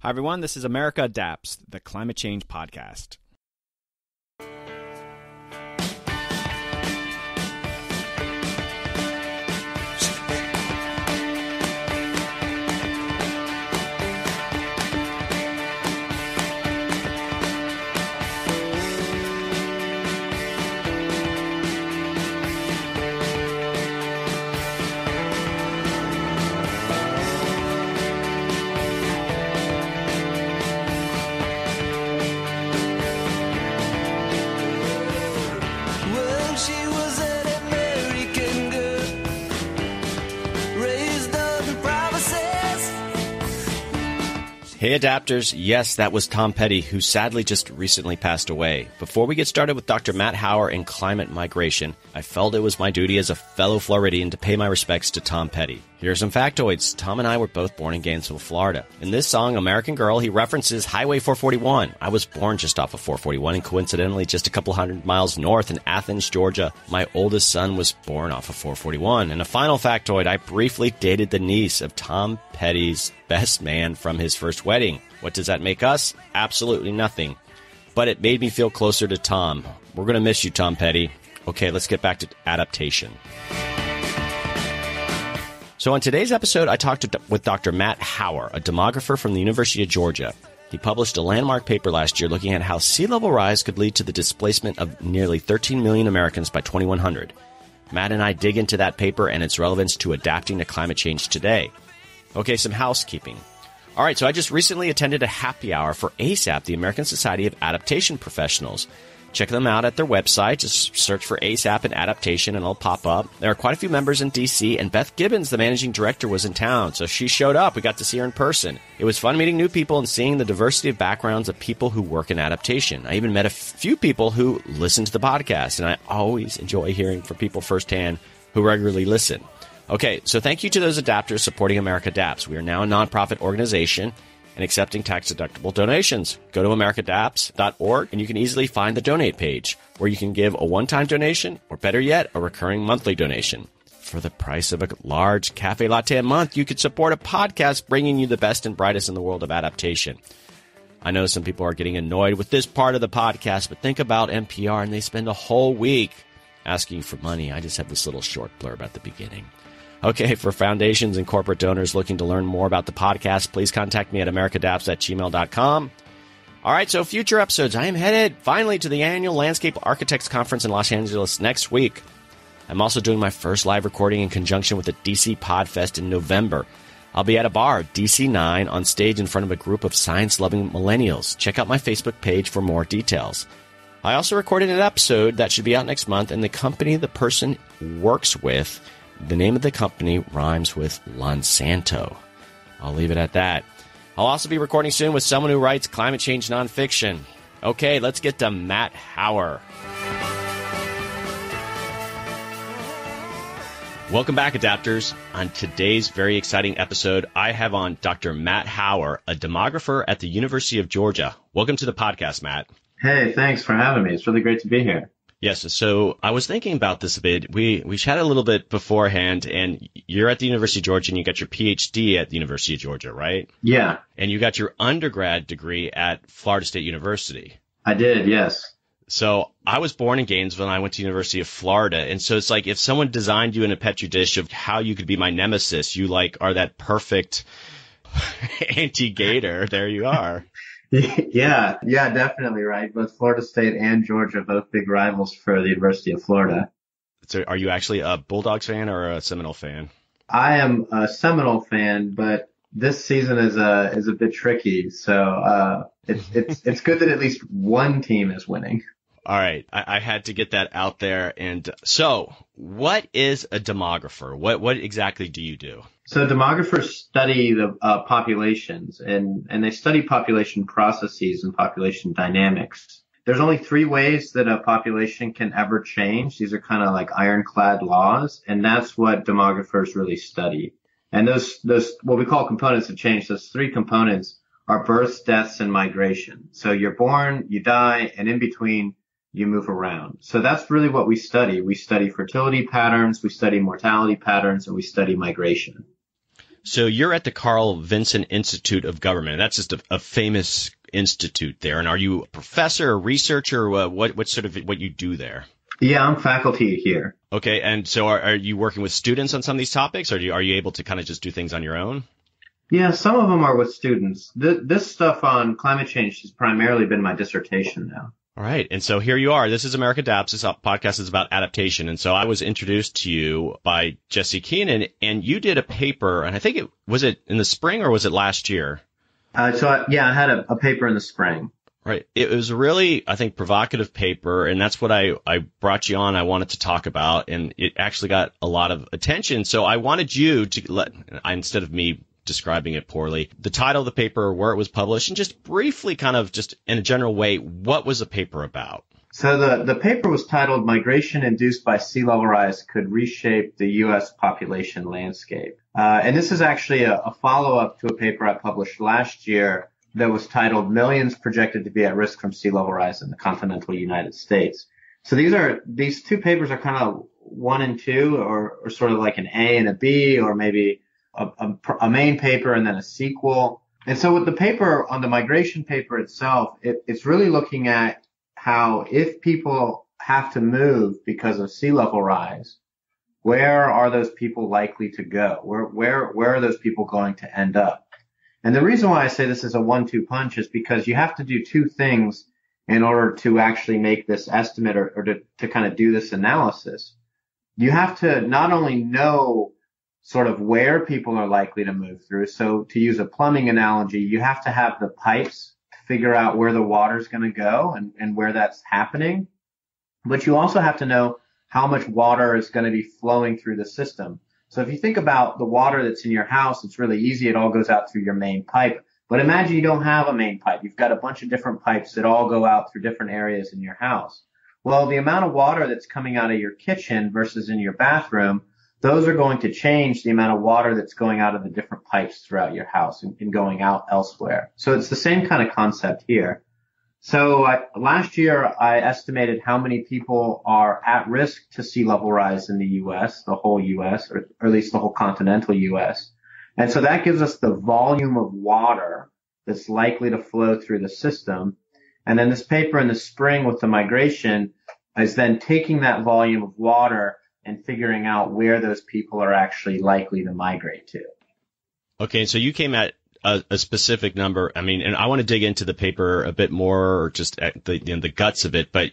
Hi, everyone. This is America Adapts, the climate change podcast. Hey Adapters, yes, that was Tom Petty, who sadly just recently passed away. Before we get started with Dr. Matt Hauer and climate migration, I felt it was my duty as a fellow Floridian to pay my respects to Tom Petty. Here are some factoids. Tom and I were both born in Gainesville, Florida. In this song, American Girl, he references Highway 441. I was born just off of 441 and coincidentally just a couple hundred miles north in Athens, Georgia. My oldest son was born off of 441. And a final factoid, I briefly dated the niece of Tom Petty's best man from his first wedding. What does that make us? Absolutely nothing. But it made me feel closer to Tom. We're going to miss you, Tom Petty. Okay, let's get back to adaptation. So on today's episode, I talked with Dr. Matt Hauer, a demographer from the University of Georgia. He published a landmark paper last year looking at how sea level rise could lead to the displacement of nearly 13 million Americans by 2100. Matt and I dig into that paper and its relevance to adapting to climate change today. Okay, some housekeeping. All right, so I just recently attended a happy hour for ASAP, the American Society of Adaptation Professionals. Check them out at their website. Just search for ASAP and adaptation and it'll pop up. There are quite a few members in D.C. and Beth Gibbons, the managing director, was in town. So she showed up. We got to see her in person. It was fun meeting new people and seeing the diversity of backgrounds of people who work in adaptation. I even met a few people who listen to the podcast, and I always enjoy hearing from people firsthand who regularly listen. Okay, so thank you to those adapters supporting America Adapts. We are now a nonprofit organization and accepting tax-deductible donations. Go to americaadapts.org and you can easily find the donate page where you can give a one-time donation or, better yet, a recurring monthly donation. For the price of a large cafe latte a month, you could support a podcast bringing you the best and brightest in the world of adaptation. I know some people are getting annoyed with this part of the podcast, but think about NPR and they spend a whole week asking for money. I just have this little short blurb at the beginning. Okay, for foundations and corporate donors looking to learn more about the podcast, please contact me at americaadapts@gmail.com. All right, so future episodes. I am headed finally to the annual Landscape Architects Conference in Los Angeles next week. I'm also doing my first live recording in conjunction with the DC Podfest in November. I'll be at a bar, DC9, on stage in front of a group of science-loving millennials. Check out my Facebook page for more details. I also recorded an episode that should be out next month, and the company the person works with, the name of the company rhymes with Monsanto. I'll leave it at that. I'll also be recording soon with someone who writes climate change nonfiction. Okay, let's get to Matt Hauer. Welcome back, Adapters. On today's very exciting episode, I have on Dr. Matt Hauer, a demographer at the University of Georgia. Welcome to the podcast, Matt. Hey, thanks for having me. It's really great to be here. Yes, so I was thinking about this a bit. We chatted a little bit beforehand, and you're at the University of Georgia, and you got your PhD at the University of Georgia, right? Yeah. And you got your undergrad degree at Florida State University. I did, yes. So I was born in Gainesville, and I went to the University of Florida. And so it's like if someone designed you in a petri dish of how you could be my nemesis, you like are that perfect anti-Gator. There you are. Yeah, definitely right. Both Florida State and Georgia, both big rivals for the University of Florida. So are you actually a Bulldogs fan or a Seminole fan? I am a Seminole fan, but this season is a bit tricky. So it's good that at least one team is winning. All right. I had to get that out there. And so what is a demographer? What exactly do you do? So demographers study the populations and they study population processes and population dynamics. There's only three ways that a population can ever change. These are kind of like ironclad laws, and that's what demographers really study. And those what we call components of change, those three components are births, deaths, and migration. So you're born, you die, and in between you move around. So that's really what we study. We study fertility patterns, we study mortality patterns, and we study migration. So you're at the Carl Vinson Institute of Government. That's just a famous institute there. And are you a professor, a researcher? What sort of what you do there? Yeah, I'm faculty here. Okay. And so are you working with students on some of these topics, or are you able to kind of just do things on your own? Yeah, some of them are with students. This stuff on climate change has primarily been my dissertation now. All right. And so here you are. This is America Adapts. This podcast is about adaptation. And so I was introduced to you by Jesse Keenan, and you did a paper, and I think was it in the spring or was it last year? I had a paper in the spring. Right. It was a really, I think, provocative paper, and that's what I brought you on. I wanted to talk about, and it actually got a lot of attention. So I wanted you to instead of me describing it poorly, the title of the paper, where it was published, and just briefly kind of just in a general way, what was the paper about? So the paper was titled Migration Induced by Sea Level Rise Could Reshape the U.S. Population Landscape. And this is actually a follow-up to a paper I published last year that was titled Millions Projected to be at Risk from Sea Level Rise in the Continental United States. So these two papers are kind of 1 and 2, or sort of like an A and a B, or maybe a main paper and then a sequel. And so with the paper, on the migration paper itself, it's really looking at how if people have to move because of sea level rise, where are those people likely to go? Where are those people going to end up? And the reason why I say this is a 1-2 punch is because you have to do two things in order to actually make this estimate or to kind of do this analysis. You have to not only know sort of where people are likely to move through. So to use a plumbing analogy, you have to have the pipes to figure out where the water is going to go and where that's happening. But you also have to know how much water is going to be flowing through the system. So if you think about the water that's in your house, it's really easy. It all goes out through your main pipe. But imagine you don't have a main pipe. You've got a bunch of different pipes that all go out through different areas in your house. Well, the amount of water that's coming out of your kitchen versus in your bathroom, those are going to change the amount of water that's going out of the different pipes throughout your house and going out elsewhere. So it's the same kind of concept here. So last year, I estimated how many people are at risk to sea level rise in the U.S., the whole U.S., or at least the whole continental U.S. And so that gives us the volume of water that's likely to flow through the system. And then this paper in the spring with the migration is then taking that volume of water and figuring out where those people are actually likely to migrate to. Okay, so you came at a specific number. I mean, and I want to dig into the paper a bit more, or just at the guts of it, but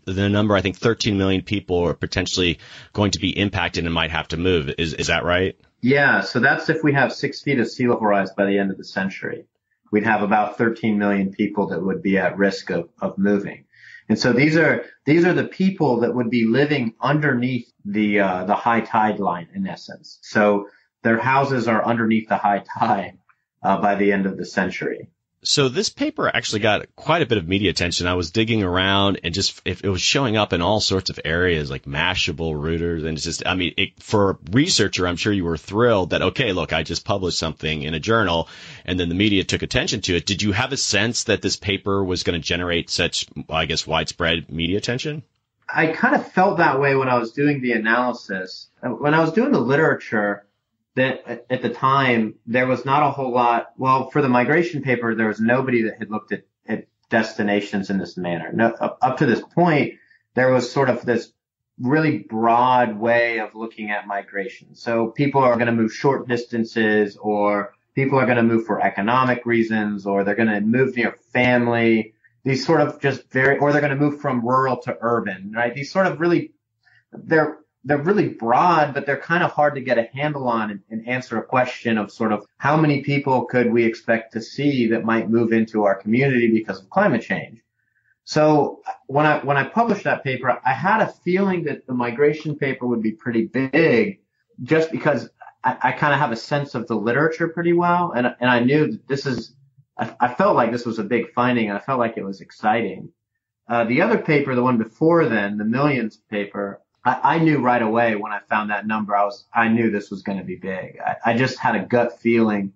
the number, I think 13 million people are potentially going to be impacted and might have to move. Is that right? Yeah, so that's if we have 6 feet of sea level rise by the end of the century. We'd have about 13 million people that would be at risk of moving. And so these are the people that would be living underneath the high tide line, in essence. So their houses are underneath the high tide by the end of the century. So this paper actually got quite a bit of media attention. I was digging around, and just it was showing up in all sorts of areas like Mashable, Reuters, and it's just, I mean, for a researcher, I'm sure you were thrilled that, okay, look, I just published something in a journal, and then the media took attention to it. Did you have a sense that this paper was going to generate such, I guess, widespread media attention? I kind of felt that way when I was doing the analysis. When I was doing the literature, that at the time, there was not a whole lot. Well, for the migration paper, there was nobody that had looked at destinations in this manner. No, up to this point, there was sort of this really broad way of looking at migration. So people are going to move short distances, or people are going to move for economic reasons, or they're going to move near family. These sort of just or they're going to move from rural to urban, right? These sort of really, they're really broad, but they're kind of hard to get a handle on and answer a question of sort of how many people could we expect to see that might move into our community because of climate change. So when I published that paper, I had a feeling that the migration paper would be pretty big, just because I kind of have a sense of the literature pretty well. And I knew that I felt like this was a big finding, and I felt like it was exciting. The other paper, the one before then, the Millions paper, I knew right away when I found that number, I knew this was going to be big. I just had a gut feeling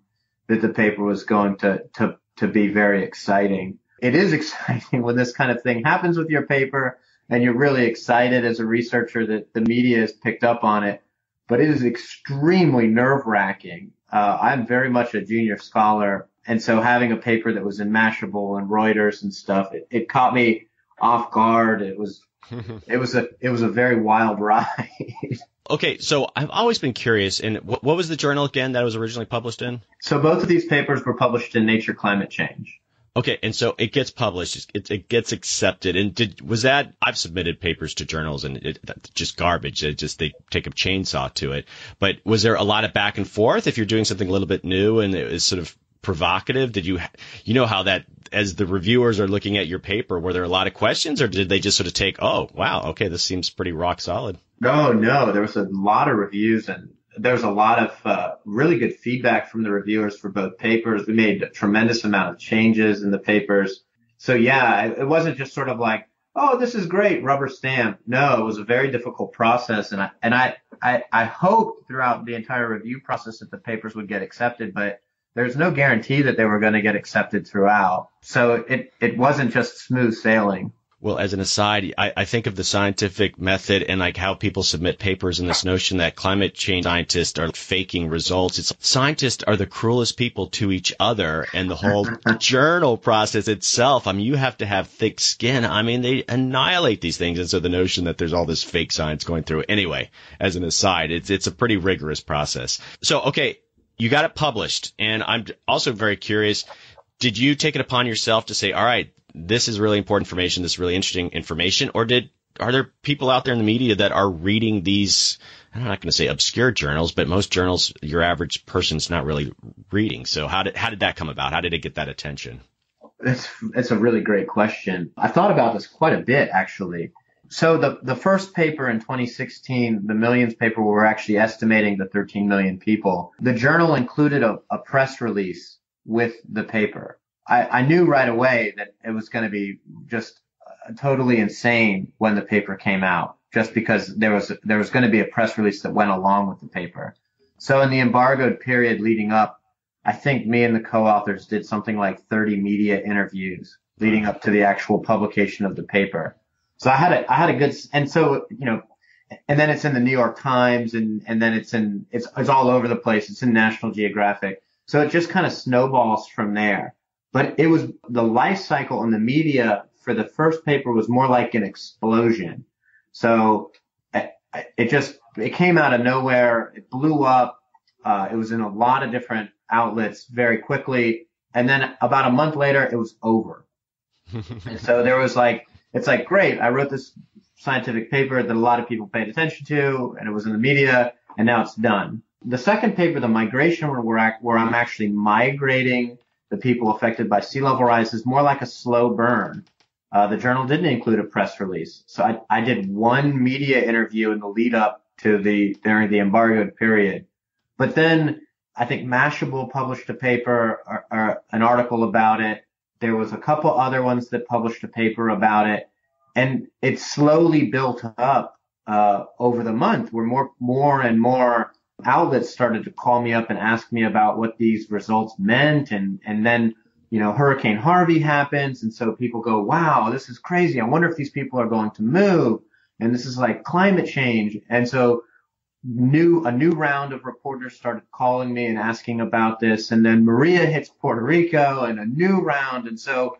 that the paper was going to be very exciting. It is exciting when this kind of thing happens with your paper, and you're really excited as a researcher that the media has picked up on it. But it is extremely nerve-wracking I'm very much a junior scholar. And so having a paper that was in Mashable and Reuters and stuff, it caught me off guard. It was a very wild ride. Okay, so I've always been curious, and what was the journal again that it was originally published in? So both of these papers were published in Nature Climate Change. Okay, and so it gets published, it gets accepted, and was that, I've submitted papers to journals and that's just garbage, they take a chainsaw to it, but was there a lot of back and forth if you're doing something a little bit new and it was sort of provocative? Did you know how that, as the reviewers are looking at your paper, were there a lot of questions or did they just sort of take, oh, wow, okay, this seems pretty rock solid? No, there was a lot of reviews and there was a lot of really good feedback from the reviewers for both papers. We made a tremendous amount of changes in the papers. So yeah, it wasn't just sort of like, oh, this is great, rubber stamp. No, it was a very difficult process. And I hoped throughout the entire review process that the papers would get accepted, but there's no guarantee that they were going to get accepted throughout. So it wasn't just smooth sailing. Well, as an aside, I think of the scientific method and like how people submit papers and this notion that climate change scientists are faking results. Scientists are the cruelest people to each other, and the whole journal process itself. I mean, you have to have thick skin. I mean, they annihilate these things. And so the notion that there's all this fake science going through. Anyway, as an aside, it's a pretty rigorous process. So, okay, you got it published. And I'm also very curious. Did you take it upon yourself to say, all right, this is really important information, this is really interesting information, or are there people out there in the media that are reading these, I'm not going to say obscure journals, but most journals your average person's not really reading. So how did that come about? How did it get that attention? It's a really great question. I thought about this quite a bit, actually. So the first paper in 2016, the Millions paper, where we're actually estimating the 13 million people, the journal included a press release with the paper. I knew right away that it was going to be just totally insane when the paper came out, just because there was going to be a press release that went along with the paper. So in the embargoed period leading up, I think me and the co-authors did something like 30 media interviews leading up to the actual publication of the paper. So I had a good, and so, and then it's in the New York Times and then it's all over the place. It's in National Geographic. So it just kind of snowballs from there. But it was the life cycle in the media for the first paper was more like an explosion. So it came out of nowhere. It blew up. It was in a lot of different outlets very quickly. And then about a month later, it was over. And so there was it's like, great. I wrote this scientific paper that a lot of people paid attention to, and it was in the media, and now it's done. The second paper, the migration, where I'm actually migrating the people affected by sea level rise, is more like a slow burn. The journal didn't include a press release. So I did one media interview in the lead up to during the embargoed period. But then I think Mashable published a paper or an article about it. There was a couple other ones that published a paper about it. And it slowly built up, over the month, where more and more outlets started to call me up and ask me about what these results meant. And then, Hurricane Harvey happens. And so people go, wow, this is crazy. I wonder if these people are going to move. And this is like climate change. And so a new round of reporters started calling me and asking about this. And then Maria hits Puerto Rico and a new round. And so,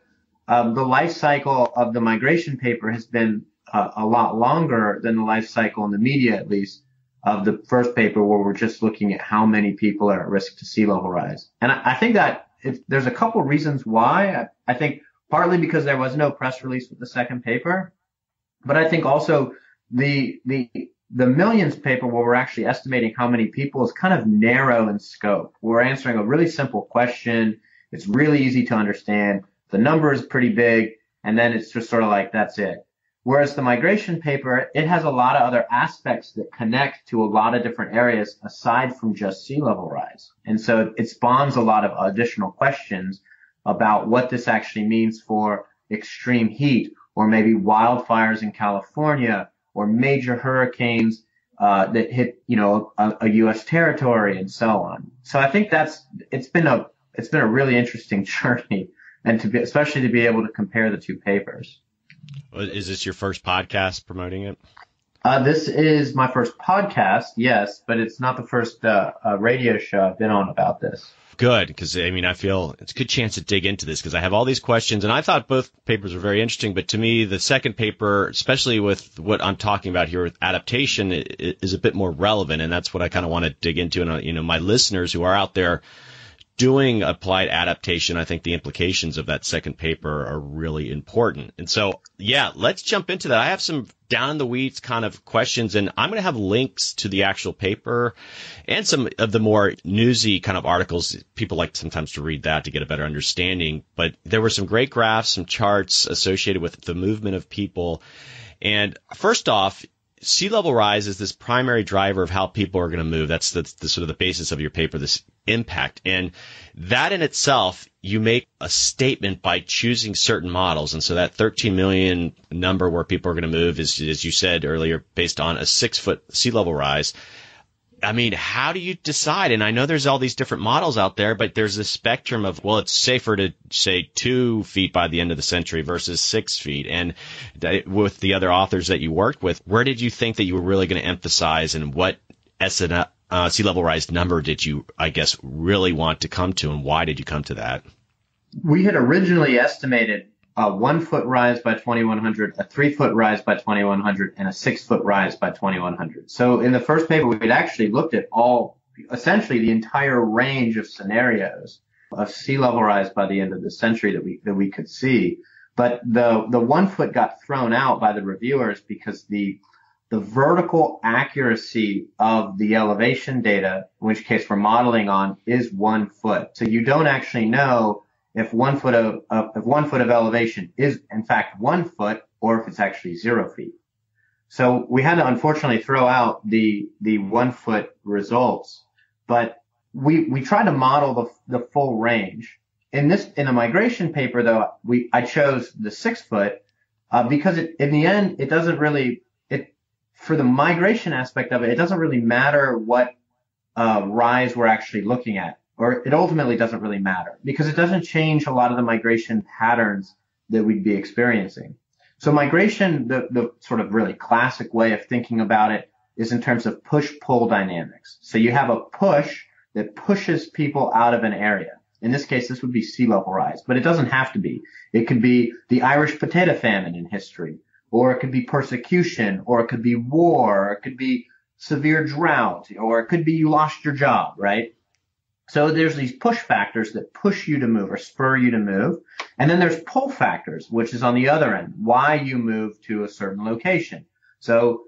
the life cycle of the migration paper has been a lot longer than the life cycle in the media, at least, of the first paper, where we're just looking at how many people are at risk to sea level rise. And I think that there's a couple reasons why. I think partly because there was no press release with the second paper, but I think also the Millions paper, where we're actually estimating how many people, is kind of narrow in scope. We're answering a really simple question. It's really easy to understand. The number is pretty big, and then it's just sort of like, that's it. Whereas the migration paper, it has a lot of other aspects that connect to a lot of different areas aside from just sea level rise. And so it spawns a lot of additional questions about what this actually means for extreme heat, or maybe wildfires in California, or major hurricanes that hit, a U.S. territory, and so on. So I think it's been a really interesting journey, and especially to be able to compare the two papers. Is this your first podcast promoting it? This is my first podcast, yes, but it's not the first radio show I've been on about this. Good, because I feel it's a good chance to dig into this because I have all these questions, and I thought both papers were very interesting. But to me, the second paper, especially with what I'm talking about here with adaptation, is a bit more relevant, and that's what I kind of want to dig into. And my listeners who are out there doing applied adaptation, I think the implications of that second paper are really important. And so, yeah, let's jump into that. I have some down the weeds kind of questions, and I'm going to have links to the actual paper and some of the more newsy kind of articles. People like sometimes to read that to get a better understanding. But there were some great graphs, some charts associated with the movement of people. And first off, sea level rise is this primary driver of how people are going to move. That's the sort of the basis of your paper, this impact. And that in itself, you make a statement by choosing certain models. And so that 13 million number where people are going to move is, as you said earlier, based on a 6-foot sea level rise. How do you decide? And I know there's all these different models out there, but there's a spectrum of, well, it's safer to say 2 feet by the end of the century versus 6 feet. And with the other authors that you worked with, where did you think that you were really going to emphasize, and what sea level rise number did you, I guess, really want to come to, and why did you come to that? We had originally estimated a 1-foot rise by 2100, a 3-foot rise by 2100, and a 6-foot rise by 2100. So in the first paper, we'd actually looked at essentially the entire range of scenarios of sea level rise by the end of the century that we could see. But the 1 foot got thrown out by the reviewers because the vertical accuracy of the elevation data, in which case we're modeling on, is 1 foot. So you don't actually know if 1 foot of elevation is in fact 1 foot, or if it's actually 0 feet. So we had to unfortunately throw out the 1 foot results, but we tried to model the full range. In the migration paper though, I chose the 6 foot, because in the end, it doesn't really, for the migration aspect of it, it doesn't really matter what rise we're actually looking at. Or it ultimately doesn't really matter because it doesn't change a lot of the migration patterns that we'd be experiencing. So migration, the sort of really classic way of thinking about it is in terms of push-pull dynamics. So you have a push that pushes people out of an area. In this case, this would be sea level rise, but it doesn't have to be. It could be the Irish potato famine in history, or it could be persecution, or it could be war, or it could be severe drought, or it could be you lost your job, right? So there's these push factors that push you to move or spur you to move. And then there's pull factors, which is on the other end, why you move to a certain location. So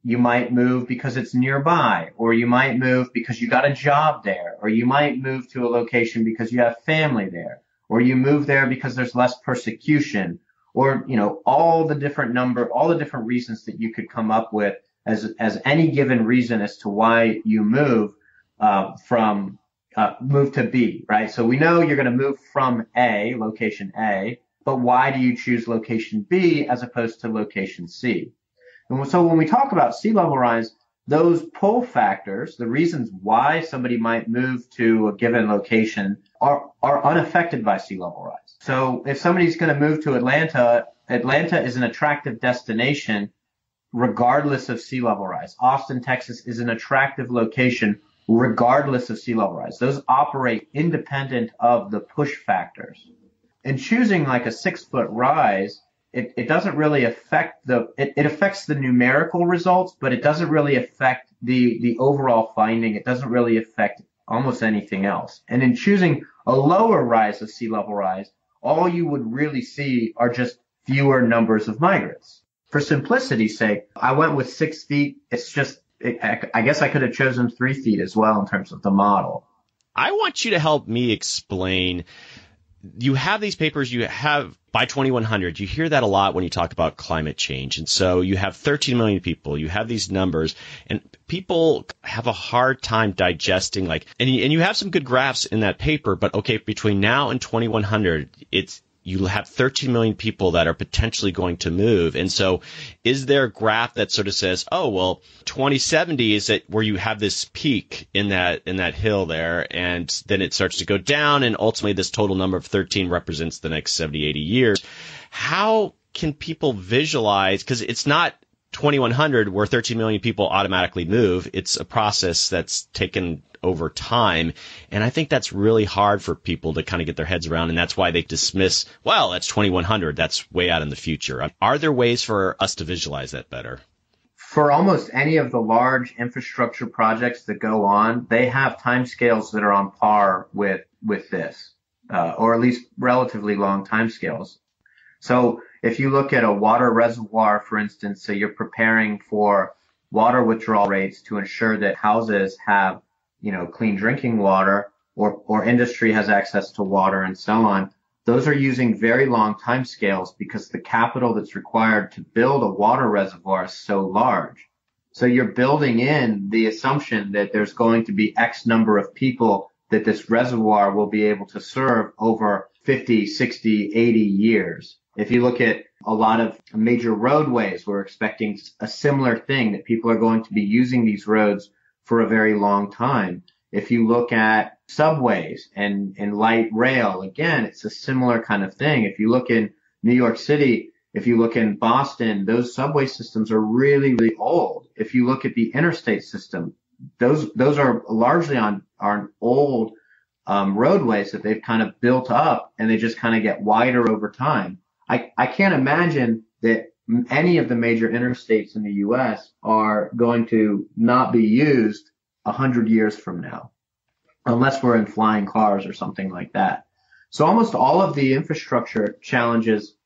you might move because it's nearby, or you might move because you got a job there, or you might move to a location because you have family there, or you move there because there's less persecution, or, all the different reasons that you could come up with as any given reason as to why you move, move to B, right? So we know you're going to move from location A, but why do you choose location B as opposed to location C? And so when we talk about sea level rise, those pull factors, the reasons why somebody might move to a given location are unaffected by sea level rise. So if somebody's going to move to Atlanta is an attractive destination regardless of sea level rise. Austin, Texas is an attractive location regardless of sea level rise. Those operate independent of the push factors. And choosing like a 6-foot rise, it doesn't really affect it affects the numerical results, but it doesn't really affect the overall finding. It doesn't really affect almost anything else. And in choosing a lower rise of sea level rise, all you would really see are just fewer numbers of migrants. For simplicity's sake, I went with 6 feet. It's just, I guess I could have chosen 3 feet as well in terms of the model. I want you to help me explain. You have these papers, you have by 2100, you hear that a lot when you talk about climate change. And so you have 13 million people, you have these numbers, and people have a hard time digesting and you have some good graphs in that paper, but okay, between now and 2100, you have 13 million people that are potentially going to move. And so is there a graph that sort of says, 2070 is it where you have this peak in that hill there, and then it starts to go down, and ultimately this total number of 13 represents the next 70, 80 years. How can people visualize? Because it's not 2100, where 13 million people automatically move, it's a process that's taken over time. And I think that's really hard for people to kind of get their heads around. And that's why they dismiss, well, that's 2100. That's way out in the future. Are there ways for us to visualize that better? For almost any of the large infrastructure projects that go on, they have timescales that are on par with this, or at least relatively long timescales. So if you look at a water reservoir, for instance, so you're preparing for water withdrawal rates to ensure that houses have, clean drinking water, or industry has access to water and so on. Those are using very long timescales because the capital that's required to build a water reservoir is so large. So you're building in the assumption that there's going to be X number of people that this reservoir will be able to serve over 50, 60, 80 years. If you look at a lot of major roadways, we're expecting a similar thing, that people are going to be using these roads for a very long time. If you look at subways and light rail, again, it's a similar kind of thing. If you look in New York City, if you look in Boston, those subway systems are really, really old. If you look at the interstate system, those are largely on old roadways that they've kind of built up, and they just kind of get wider over time. I can't imagine that any of the major interstates in the U.S. are going to not be used 100 years from now, unless we're in flying cars or something like that. So almost all of the infrastructure challenges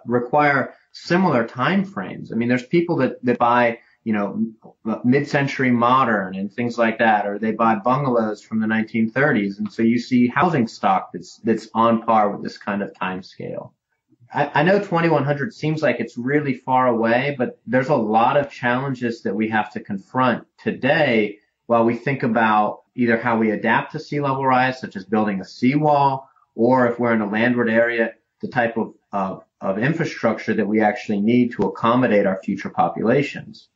require similar time frames. I mean, there's people that buy, mid-century modern and things like that, or they buy bungalows from the 1930s. And so you see housing stock that's on par with this kind of time scale. I know 2100 seems like it's really far away, but there's a lot of challenges that we have to confront today while we think about either how we adapt to sea level rise, such as building a seawall, or if we're in a landward area, the type of infrastructure that we actually need to accommodate our future populations.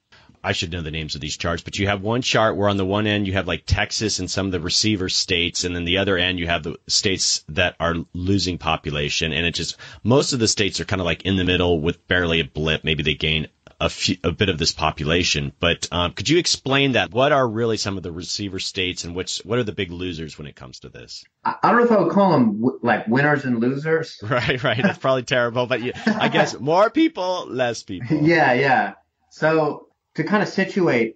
I should know the names of these charts, but you have one chart where on the one end you have like Texas and some of the receiver states, and then the other end you have the states that are losing population, and it just, most of the states are kind of like in the middle with barely a blip. Maybe they gain a bit of this population, but could you explain that? What are really some of the receiver states, and what are the big losers when it comes to this? I don't know if I would call them like winners and losers. Right. That's probably terrible, but I guess more people, less people. Yeah. So to kind of situate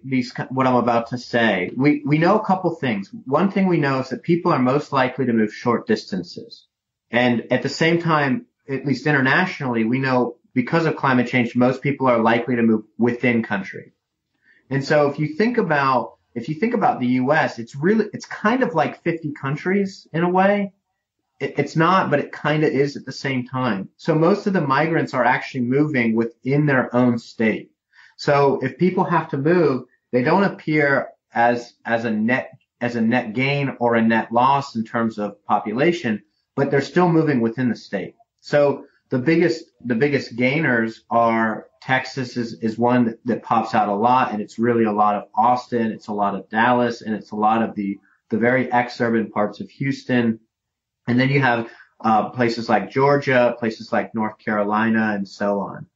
what I'm about to say, we know a couple things. One thing we know is that people are most likely to move short distances. And at the same time, at least internationally, we know because of climate change, most people are likely to move within country. And so if you think about the U.S., it's kind of like 50 countries in a way. It's not, but it kind of is at the same time. So most of the migrants are actually moving within their own state. So if people have to move, they don't appear as a net gain or a net loss in terms of population, but they're still moving within the state. So the biggest gainers are Texas is one that pops out a lot, and it's really a lot of Austin, it's a lot of Dallas, and it's a lot of the very exurban parts of Houston. And then you have places like Georgia, places like North Carolina, and so on.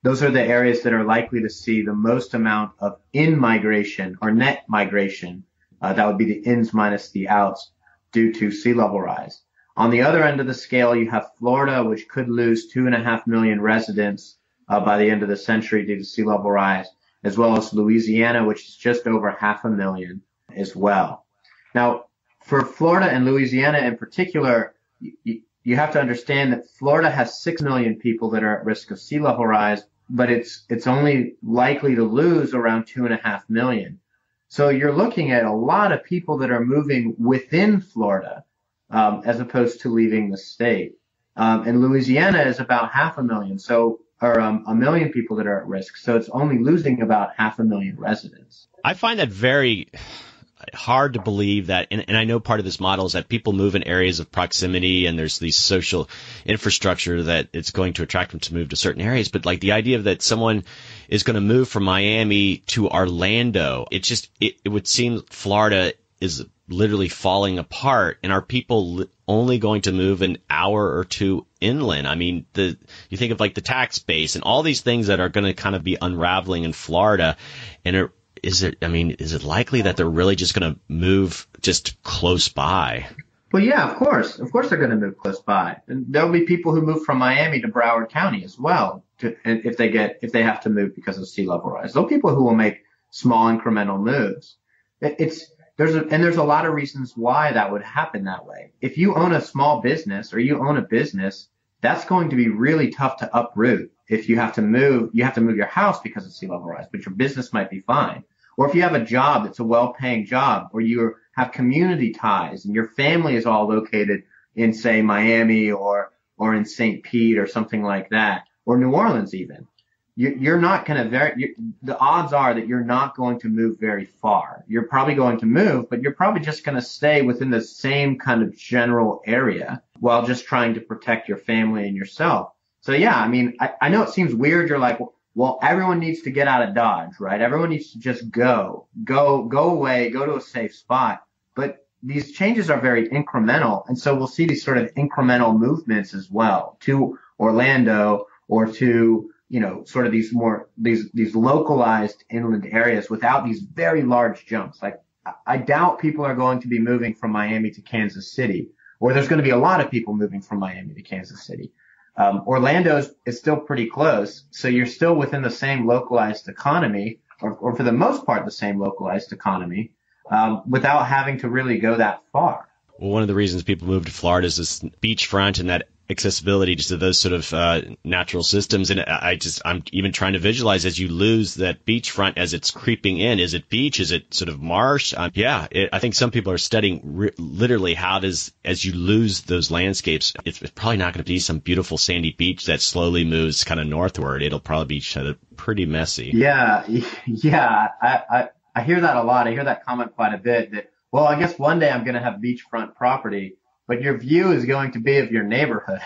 Those are the areas that are likely to see the most amount of in-migration or net migration. That would be the ins minus the outs due to sea level rise. On the other end of the scale, you have Florida, which could lose 2.5 million residents by the end of the century due to sea level rise, as well as Louisiana, which is just over 500,000 as well. Now, for Florida and Louisiana in particular, you have to understand that Florida has 6 million people that are at risk of sea level rise, but it's only likely to lose around 2.5 million. So you're looking at a lot of people that are moving within Florida, as opposed to leaving the state. And Louisiana is about 500,000, or 1 million people that are at risk. So it's only losing about 500,000 residents. I find that very hard to believe that, and I know part of this model is that people move in areas of proximity, and there's these social infrastructure that it's going to attract them to move to certain areas. But like the idea that someone is going to move from Miami to Orlando, it would seem Florida is literally falling apart, and are people only going to move an hour or two inland? I mean, you think of like the tax base and all these things that are going to kind of be unraveling in Florida, and is it likely that they're really just going to move just close by? Well, yeah, of course they're going to move close by, and there'll be people who move from Miami to Broward County as well, if they have to move because of sea level rise. There'll be people who will make small incremental moves. There's a lot of reasons why that would happen that way. If you own a small business or you own a business, that's going to be really tough to uproot. If you have to move your house because of sea level rise, but your business might be fine. Or if you have a job that's a well-paying job, or you have community ties and your family is all located in, say, Miami or in St. Pete or something like that, or New Orleans even, you're not going to the odds are that you're not going to move very far. You're probably going to move, but you're probably just going to stay within the same kind of general area while just trying to protect your family and yourself. So yeah, I mean, I know it seems weird. You're like, well, everyone needs to get out of Dodge, right? Everyone needs to just go away, go to a safe spot. But these changes are very incremental. And so we'll see these sort of incremental movements as well to Orlando or to, sort of these localized inland areas without these very large jumps. Like, I doubt people are going to be moving from Miami to Kansas City, or there's going to be a lot of people moving from Miami to Kansas City. Orlando is still pretty close, so you're still within the same localized economy, or for the most part the same localized economy, without having to really go that far. Well, one of the reasons people move to Florida is this beachfront and that accessibility to those sort of natural systems. And I'm even trying to visualize as you lose that beachfront as it's creeping in. Is it beach? Is it sort of marsh? I think some people are studying literally as you lose those landscapes, it's probably not going to be some beautiful sandy beach that slowly moves kind of northward. It'll probably be pretty messy. Yeah. I hear that a lot. I hear that comment quite a bit that, well, I guess one day I'm going to have beachfront property, but your view is going to be of your neighborhood.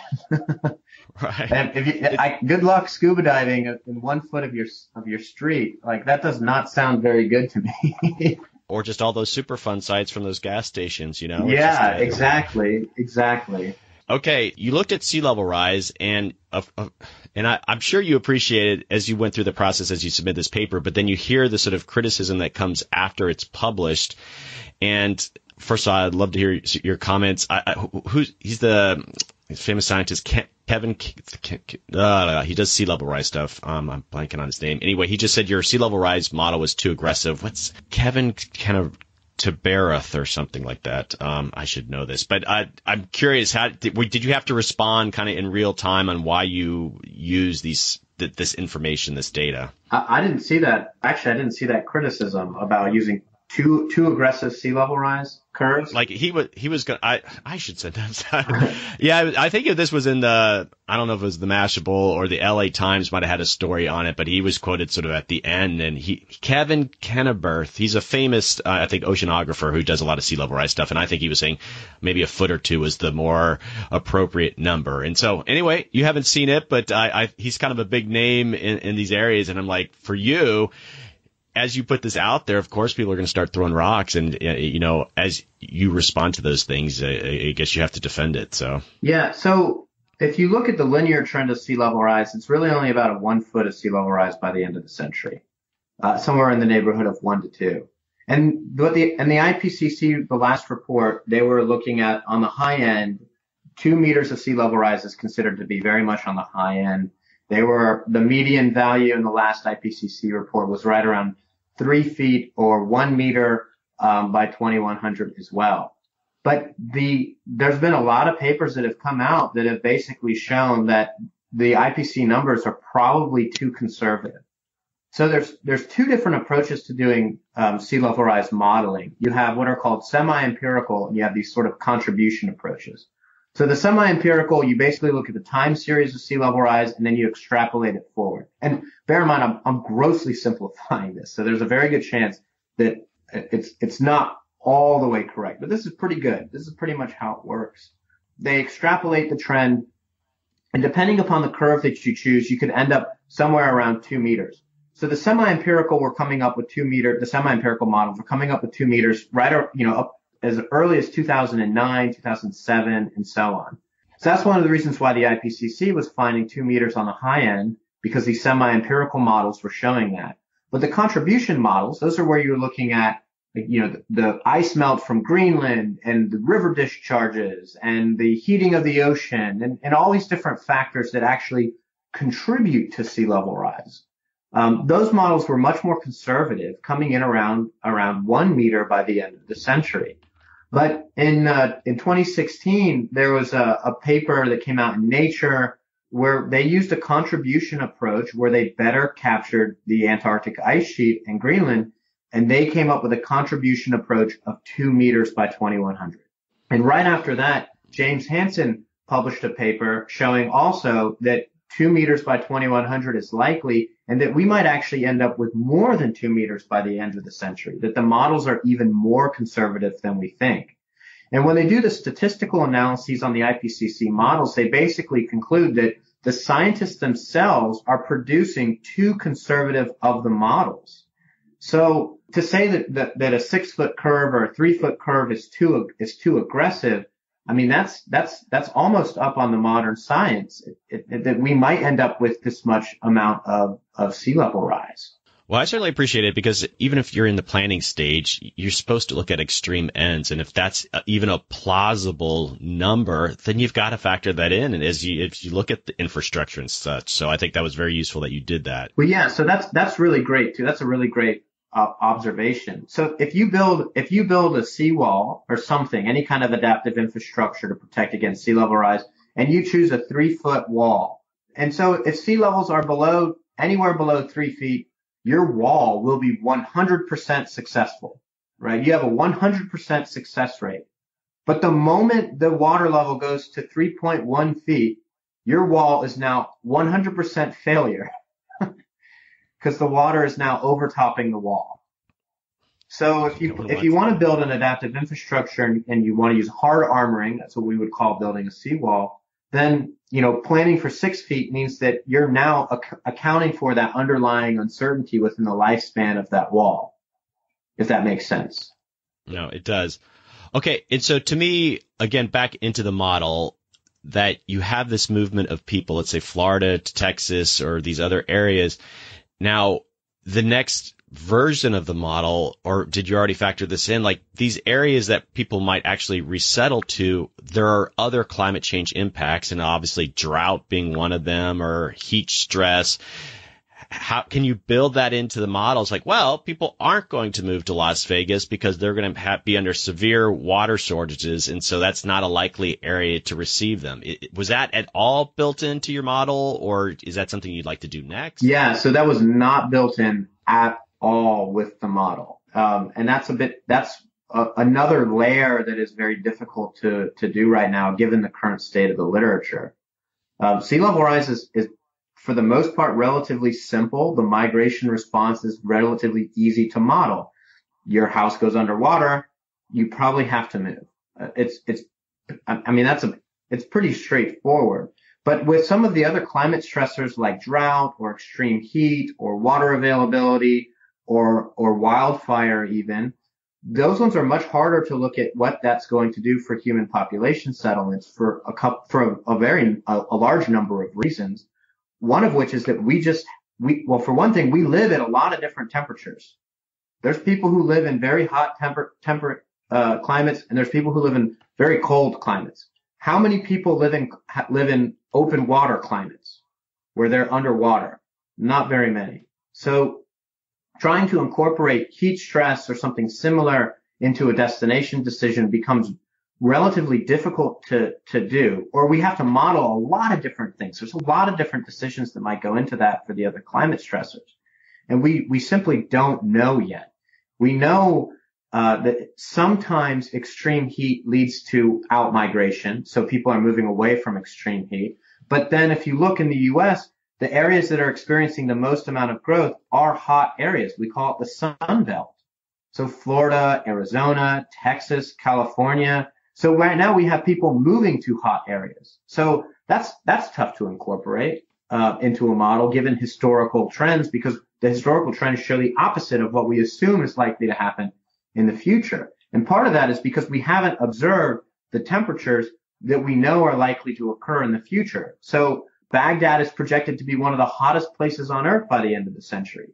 Right. And good luck scuba diving in 1 foot of your street. Like, that does not sound very good to me. Or just all those Superfund sites from those gas stations, Yeah, exactly. Okay, you looked at sea level rise, and I'm sure you appreciated as you went through the process as you submit this paper, but then you hear the sort of criticism that comes after it's published. And first of all, I'd love to hear your comments. He's the famous scientist Kevin. He does sea level rise stuff. I'm blanking on his name. Anyway, he just said your sea level rise model was too aggressive. What's Kevin kind of Tabareth or something like that? I should know this, but I'm curious. Did you have to respond kind of in real time on why you use this information, this data? I didn't see that. Actually, I didn't see that criticism about using too aggressive sea level rise curves. Like he was going. I should say that. Yeah, I think if this was in I don't know if it was the Mashable or the LA Times might have had a story on it, but he was quoted sort of at the end. And Kevin Kenneberth, he's a famous, I think, oceanographer who does a lot of sea level rise stuff. And I think he was saying maybe a foot or two was the more appropriate number. And so anyway, you haven't seen it, but he's kind of a big name in these areas. And I'm like, for you, as you put this out there, of course, people are going to start throwing rocks. And, as you respond to those things, I guess you have to defend it. So, yeah. So if you look at the linear trend of sea level rise, it's really only about 1 foot of sea level rise by the end of the century, somewhere in the neighborhood of 1 to 2. And the IPCC, the last report, they were looking at on the high end, 2 meters of sea level rise is considered to be very much on the high end. The median value in the last IPCC report was right around 3 feet or 1 meter by 2100 as well. But there's been a lot of papers that have come out that have basically shown that the IPCC numbers are probably too conservative. So there's two different approaches to doing sea level rise modeling. You have what are called semi-empirical, and you have these sort of contribution approaches. So the semi-empirical, you basically look at the time series of sea level rise, and then you extrapolate it forward. And bear in mind, I'm grossly simplifying this. So there's a very good chance that it's not all the way correct. But this is pretty good. This is pretty much how it works. They extrapolate the trend, and depending upon the curve that you choose, you could end up somewhere around 2 meters. So the semi-empirical were coming up with the semi-empirical models were coming up with 2 meters up as early as 2009, 2007, and so on. So that's one of the reasons why the IPCC was finding 2 meters on the high end, because these semi-empirical models were showing that. But the contribution models, those are where you're looking at, the ice melt from Greenland and the river discharges and the heating of the ocean and all these different factors that actually contribute to sea level rise. Those models were much more conservative, coming in around 1 meter by the end of the century. But in 2016, there was a paper that came out in Nature where they used a contribution approach where they better captured the Antarctic ice sheet and Greenland, and they came up with a contribution approach of 2 meters by 2100. And right after that, James Hansen published a paper showing also that 2 meters by 2100 is likely, and that we might actually end up with more than 2 meters by the end of the century, that the models are even more conservative than we think. And when they do the statistical analyses on the IPCC models, they basically conclude that the scientists themselves are producing too conservative of the models. So to say that a 6-foot curve or a 3-foot curve is too aggressive, I mean, that's almost up on the modern science, that we might end up with this much amount of sea level rise. Well, I certainly appreciate it, because even if you're in the planning stage, you're supposed to look at extreme ends. And if that's even a plausible number, then you've got to factor that in. And if you look at the infrastructure and such. So I think that was very useful that you did that. Well, yeah. So that's really great too. That's a really great observation. So if you build a seawall or something, any kind of adaptive infrastructure to protect against sea level rise, and you choose a 3-foot wall. And so if sea levels are anywhere below 3 feet, your wall will be 100% successful, right? You have a 100% success rate. But the moment the water level goes to 3.1 feet, your wall is now 100% failure, because the water is now overtopping the wall. So if you want to build an adaptive infrastructure and you want to use hard armoring, that's what we would call building a seawall, then, planning for 6 feet means that you're now accounting for that underlying uncertainty within the lifespan of that wall, if that makes sense. No, it does. Okay. And so to me, again, back into the model, that you have this movement of people, let's say Florida to Texas or these other areas. Now, the next version of the model, or did you already factor this in? Like these areas that people might actually resettle to, there are other climate change impacts, and obviously drought being one of them, or heat stress. How can you build that into the models? Like, well, people aren't going to move to Las Vegas because they're going to be under severe water shortages, and so that's not a likely area to receive them. Was that at all built into your model, or is that something you'd like to do next? Yeah, so that was not built in at all with the model. And that's another layer that is very difficult to do right now, given the current state of the literature. Sea level rise is for the most part relatively simple. The migration response is relatively easy to model. Your house goes underwater, you probably have to move. It's pretty straightforward. But with some of the other climate stressors like drought or extreme heat or water availability or wildfire even, those ones are much harder to look at what that's going to do for human population settlements for a large number of reasons. One of which is that for one thing, we live at a lot of different temperatures. There's people who live in very hot temperate climates, and there's people who live in very cold climates. How many people live in open water climates where they're underwater? Not very many. So trying to incorporate heat stress or something similar into a destination decision becomes relatively difficult to do, or we have to model a lot of different things. There's a lot of different decisions that might go into that for the other climate stressors. And we simply don't know yet. We know that sometimes extreme heat leads to outmigration, so people are moving away from extreme heat. But then if you look in the U.S., the areas that are experiencing the most amount of growth are hot areas. We call it the Sun Belt. So Florida, Arizona, Texas, California. So right now we have people moving to hot areas. So that's tough to incorporate. into a model given historical trends, because the historical trends show the opposite of what we assume is likely to happen in the future. And part of that is because we haven't observed the temperatures that we know are likely to occur in the future. So Baghdad is projected to be one of the hottest places on Earth by the end of the century.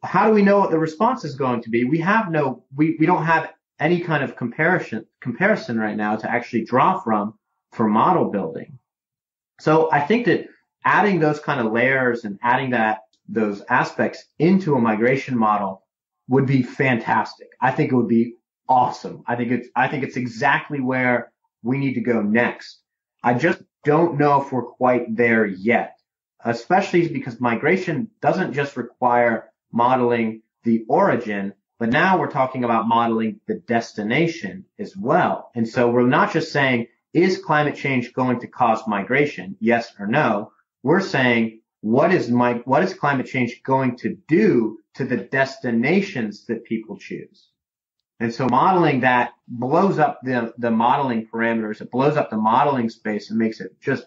How do we know what the response is going to be? We don't have any kind of comparison right now to actually draw from for model building. So I think that adding those kind of layers and adding those aspects into a migration model would be fantastic. I think it would be awesome. I think it's exactly where we need to go next. I just don't know if we're quite there yet, especially because migration doesn't just require modeling the origin, but now we're talking about modeling the destination as well. And so we're not just saying, is climate change going to cause migration? Yes or no. We're saying, what is climate change going to do to the destinations that people choose? And so modeling that blows up the modeling parameters. It blows up the modeling space and makes it just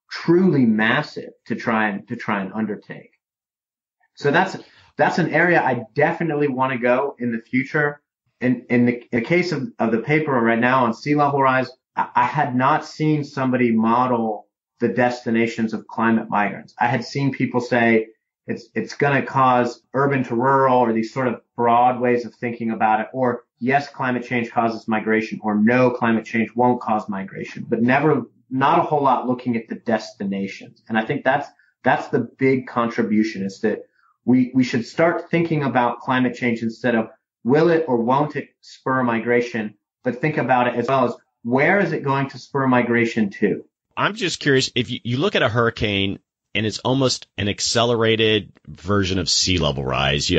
truly massive to try and undertake. So that's an area I definitely want to go in the future. In the case of the paper right now on sea level rise, I had not seen somebody model the destinations of climate migrants. I had seen people say it's going to cause urban to rural, or these sort of broad ways of thinking about it, or yes, climate change causes migration, or no, climate change won't cause migration, but not a whole lot looking at the destinations. And I think that's the big contribution, is that we should start thinking about climate change instead of will it or won't it spur migration, but think about it as well as where is it going to spur migration to? I'm just curious, if you look at a hurricane and it's almost an accelerated version of sea level rise.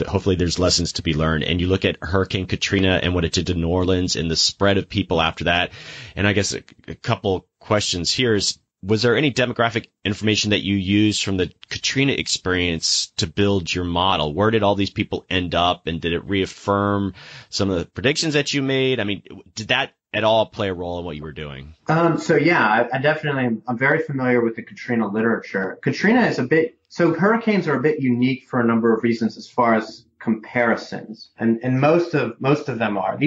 Hopefully there's lessons to be learned. And you look at Hurricane Katrina and what it did to New Orleans and the spread of people after that. And I guess a couple questions here is, was there any demographic information that you used from the Katrina experience to build your model? Where did all these people end up, and did it reaffirm some of the predictions that you made? I mean, did that at all play a role in what you were doing? So yeah, I'm very familiar with the Katrina literature. Katrina is hurricanes are a bit unique for a number of reasons as far as comparisons. And most of them are.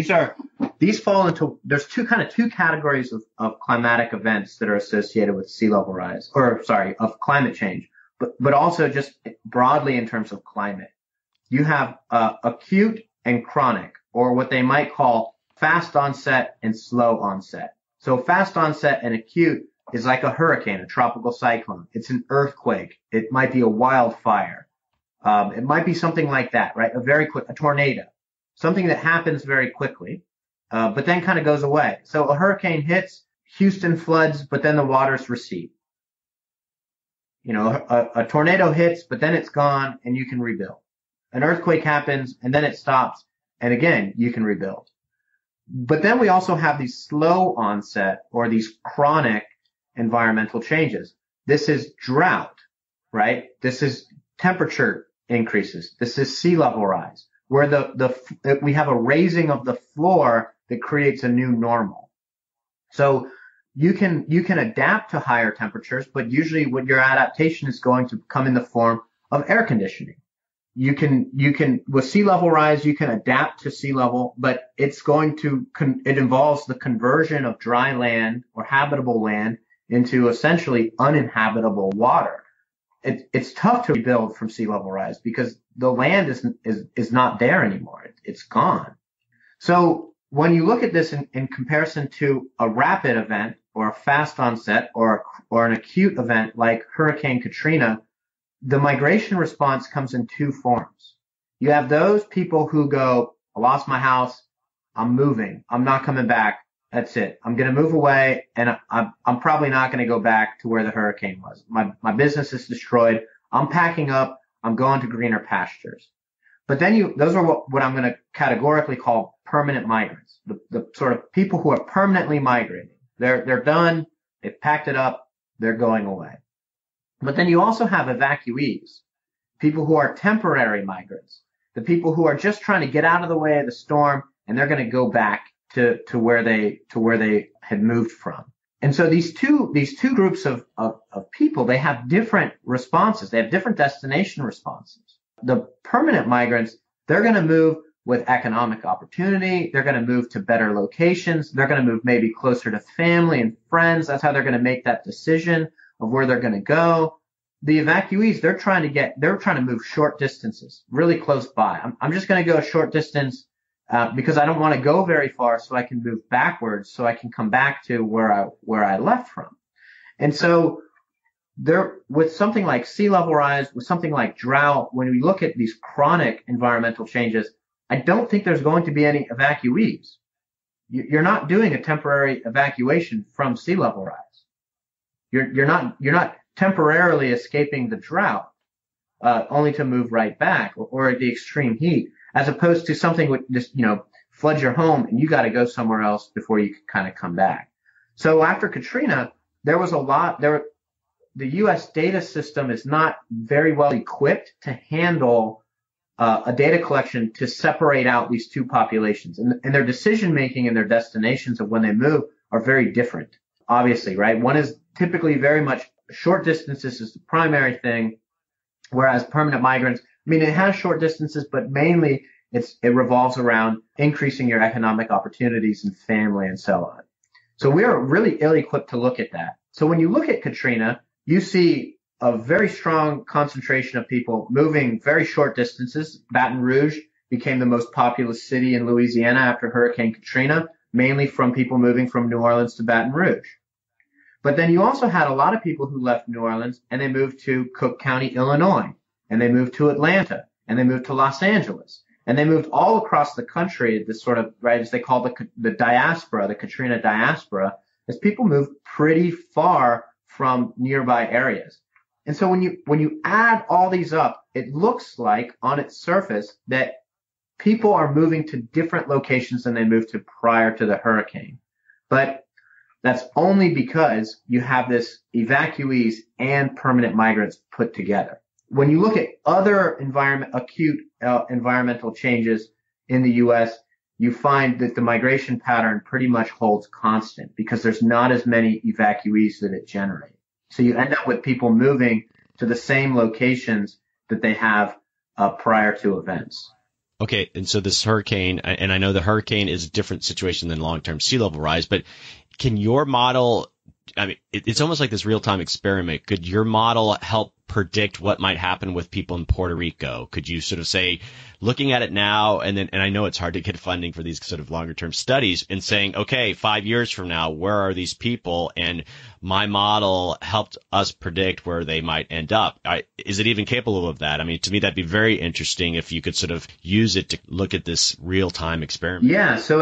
These fall into, there's two categories of climatic events that are associated with sea level rise, of climate change, but also just broadly in terms of climate. You have, acute and chronic, or what they might call fast onset and slow onset. So fast onset and acute is like a hurricane, a tropical cyclone. It's an earthquake. It might be a wildfire. It might be something like that, right? A tornado, something that happens very quickly, but then kind of goes away. So a hurricane hits, Houston floods, but then the waters recede. A tornado hits, but then it's gone and you can rebuild. An earthquake happens and then it stops, and again, you can rebuild. But then we also have these slow onset, or these chronic environmental changes. This is drought, right? This is temperature increases. This is sea level rise, where we have a raising of the floor that creates a new normal. So you can adapt to higher temperatures, but usually what your adaptation is going to come in the form of air conditioning. You can, with sea level rise, you can adapt to sea level, but it involves the conversion of dry land or habitable land into essentially uninhabitable water. It's tough to rebuild from sea level rise because the land is not there anymore. It's gone. So when you look at this in comparison to a rapid event or a fast onset or an acute event like Hurricane Katrina, the migration response comes in two forms. You have those people who go, I lost my house, I'm moving, I'm not coming back, that's it. I'm going to move away, and I'm probably not going to go back to where the hurricane was. My business is destroyed, I'm packing up, I'm going to greener pastures. But then those are what I'm going to categorically call permanent migrants, the sort of people who are permanently migrating. They're done, they've packed it up, they're going away. But then you also have evacuees, people who are temporary migrants, the people who are just trying to get out of the way of the storm, and they're going to go back to where they had moved from. And so these two groups of people, they have different responses. They have different destination responses. The permanent migrants, they're going to move with economic opportunity. They're going to move to better locations. They're going to move maybe closer to family and friends. That's how they're going to make that decision of where they're going to go. The evacuees, they're trying to move short distances, really close by. I'm just going to go a short distance because I don't want to go very far, so I can move backwards, so I can come back to where I left from. And so there, with something like sea level rise, with something like drought, when we look at these chronic environmental changes, I don't think there's going to be any evacuees. You're not doing a temporary evacuation from sea level rise. You're not temporarily escaping the drought, only to move right back, or the extreme heat, as opposed to something with just, flood your home and you got to go somewhere else before you can kind of come back. So after Katrina, there was the U.S. data system is not very well equipped to handle a data collection to separate out these two populations, and their decision making and their destinations of when they move are very different. Obviously, right? One is typically very much short distances is the primary thing, whereas permanent migrants, it has short distances, but mainly it revolves around increasing your economic opportunities and family and so on. So we are really ill-equipped to look at that. So when you look at Katrina, you see a very strong concentration of people moving very short distances. Baton Rouge became the most populous city in Louisiana after Hurricane Katrina, mainly from people moving from New Orleans to Baton Rouge. But then you also had a lot of people who left New Orleans and they moved to Cook County, Illinois, and they moved to Atlanta, and they moved to Los Angeles, and they moved all across the country, this sort of, right, as they call the diaspora, the Katrina diaspora, as people moved pretty far from nearby areas. And so when you add all these up, it looks like on its surface that people are moving to different locations than they moved to prior to the hurricane. But that's only because you have this evacuees and permanent migrants put together. When you look at other acute environmental changes in the U.S., you find that the migration pattern pretty much holds constant because there's not as many evacuees that it generates. So you end up with people moving to the same locations that they have prior to events. Okay, and so this hurricane, and I know the hurricane is a different situation than long-term sea level rise, but can your model, it's almost like this real-time experiment. Could your model help predict what might happen with people in Puerto Rico? Could you sort of say, looking at it now, and I know it's hard to get funding for these sort of longer-term studies, and saying, okay, 5 years from now, where are these people? And my model helped us predict where they might end up. Is it even capable of that? To me, that'd be very interesting if you could sort of use it to look at this real-time experiment. Yeah, so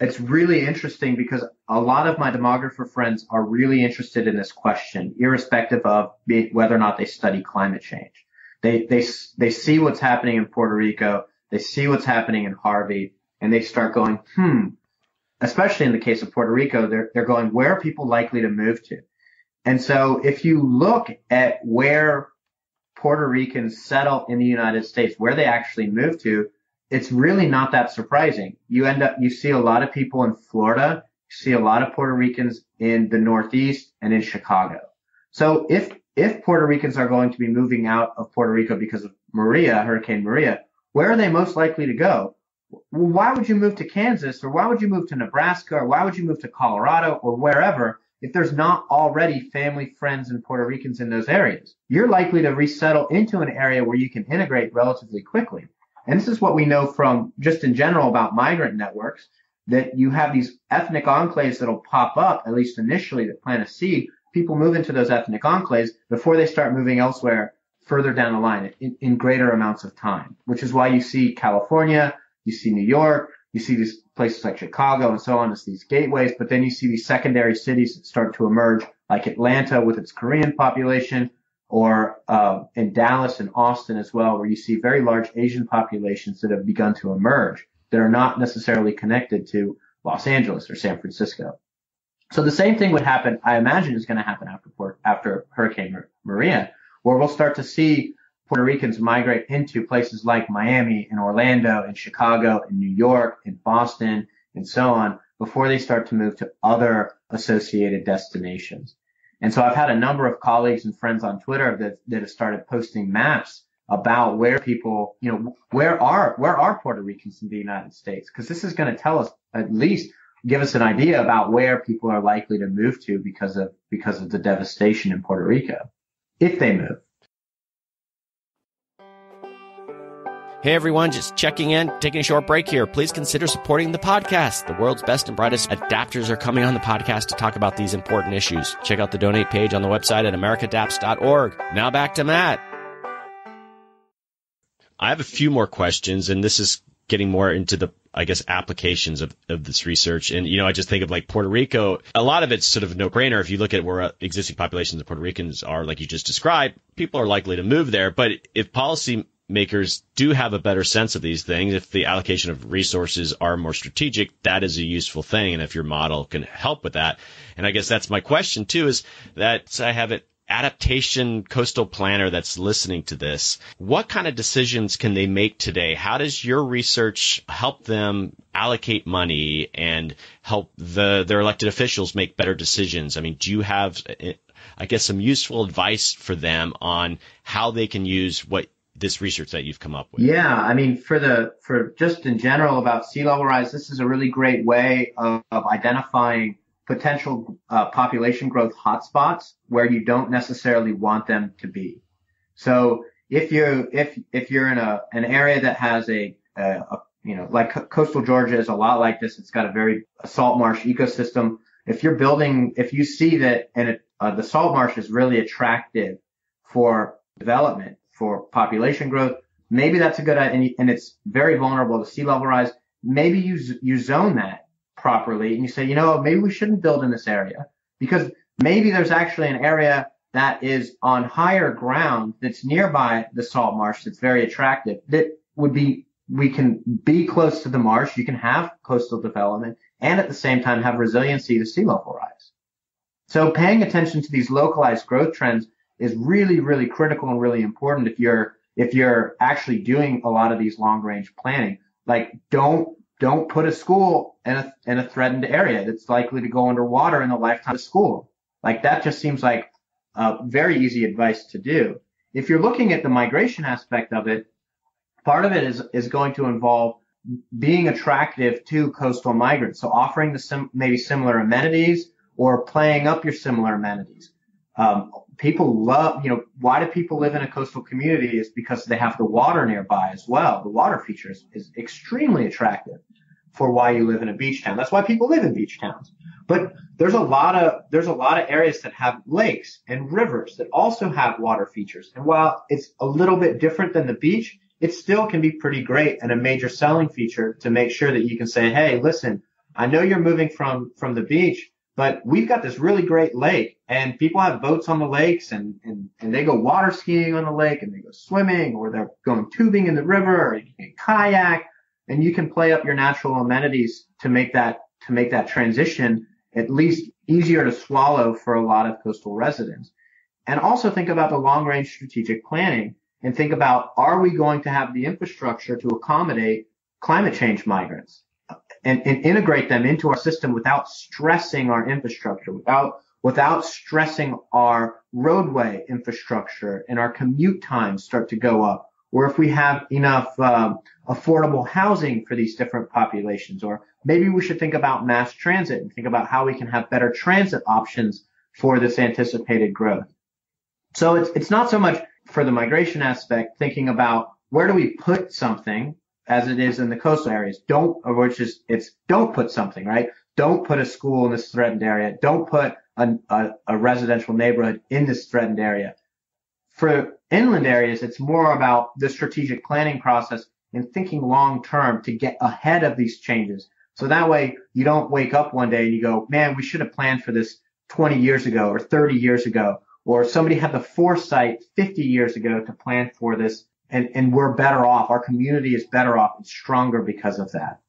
it's really interesting because a lot of my demographer friends are really interested in this question, irrespective of whether or not they study climate change. They see what's happening in Puerto Rico, they see what's happening in Harvey, and they start going, especially in the case of Puerto Rico, they're going, where are people likely to move to? And so if you look at where Puerto Ricans settle in the United States, where they actually move to, it's really not that surprising. You see a lot of people in Florida, you see a lot of Puerto Ricans in the Northeast and in Chicago. So if Puerto Ricans are going to be moving out of Puerto Rico because of Hurricane Maria, where are they most likely to go? Well, why would you move to Kansas, or why would you move to Nebraska, or why would you move to Colorado or wherever if there's not already family, friends, and Puerto Ricans in those areas? You're likely to resettle into an area where you can integrate relatively quickly. And this is what we know from just in general about migrant networks, that you have these ethnic enclaves that'll pop up, at least initially, that plant a seed. People move into those ethnic enclaves before they start moving elsewhere further down the line in greater amounts of time, which is why you see California, you see New York, you see these places like Chicago and so on as these gateways, but then you see these secondary cities that start to emerge, like Atlanta with its Korean population, or in Dallas and Austin as well, where you see very large Asian populations that have begun to emerge that are not necessarily connected to Los Angeles or San Francisco. So the same thing would happen, I imagine, is going to happen after Hurricane Maria, where we'll start to see Puerto Ricans migrate into places like Miami and Orlando and Chicago and New York and Boston and so on before they start to move to other associated destinations. And so I've had a number of colleagues and friends on Twitter that have started posting maps about where people, where are Puerto Ricans in the United States? Because this is going to tell us, at least give us an idea about where people are likely to move to because of the devastation in Puerto Rico, if they move. Hey everyone, just checking in, taking a short break here. Please consider supporting the podcast. The world's best and brightest adapters are coming on the podcast to talk about these important issues. Check out the donate page on the website at americadapts.org. Now back to Matt. I have a few more questions, and this is getting more into the, I guess, applications of this research. And, I just think of like Puerto Rico, a lot of it's sort of a no-brainer. If you look at where existing populations of Puerto Ricans are, like you just described, people are likely to move there. But if policymakers do have a better sense of these things, if the allocation of resources are more strategic, that is a useful thing. And if your model can help with that. And I guess that's my question too, is that I have an adaptation coastal planner that's listening to this. What kind of decisions can they make today? How does your research help them allocate money and help their elected officials make better decisions? I mean, do you have, I guess, some useful advice for them on how they can use this research that you've come up with? Yeah, I mean, for just in general about sea level rise, this is a really great way of identifying potential population growth hotspots where you don't necessarily want them to be. So if you're in an area that has like coastal Georgia is a lot like this, it's got a salt marsh ecosystem. If you see that the salt marsh is really attractive for development, for population growth, maybe that's a good idea, and it's very vulnerable to sea level rise. Maybe you zone that properly and you say, maybe we shouldn't build in this area because maybe there's actually an area that is on higher ground that's nearby the salt marsh that's very attractive. We can be close to the marsh, you can have coastal development, and at the same time have resiliency to sea level rise. So paying attention to these localized growth trends is really, really critical and really important if you're actually doing a lot of these long range planning. Like don't put a school in a threatened area that's likely to go underwater in the lifetime of school. Like that just seems like very easy advice to do. If you're looking at the migration aspect of it, part of it is going to involve being attractive to coastal migrants. So offering maybe similar amenities or playing up your similar amenities. People love, why do people live in a coastal community is because they have the water nearby as well. The water feature is extremely attractive for why you live in a beach town. That's why people live in beach towns. But there's a lot of areas that have lakes and rivers that also have water features. And while it's a little bit different than the beach, it still can be pretty great and a major selling feature to make sure that you can say, hey, listen, I know you're moving from the beach, but we've got this really great lake and people have boats on the lakes and they go water skiing on the lake and they go swimming or they're going tubing in the river or you can kayak and you can play up your natural amenities to make that transition at least easier to swallow for a lot of coastal residents. And also think about the long range strategic planning and think about, are we going to have the infrastructure to accommodate climate change migrants? And integrate them into our system without stressing our infrastructure, without stressing our roadway infrastructure and our commute times start to go up, or if we have enough affordable housing for these different populations, or maybe we should think about mass transit and think about how we can have better transit options for this anticipated growth. So it's not so much for the migration aspect, thinking about where do we put something as it is in the coastal areas. Don't put something, right? Don't put a school in this threatened area. Don't put a residential neighborhood in this threatened area. For inland areas, it's more about the strategic planning process and thinking long term to get ahead of these changes. So that way you don't wake up one day and you go, man, we should have planned for this 20 years ago or 30 years ago, or somebody had the foresight 50 years ago to plan for this. And we're better off. Our community is better off and stronger because of that.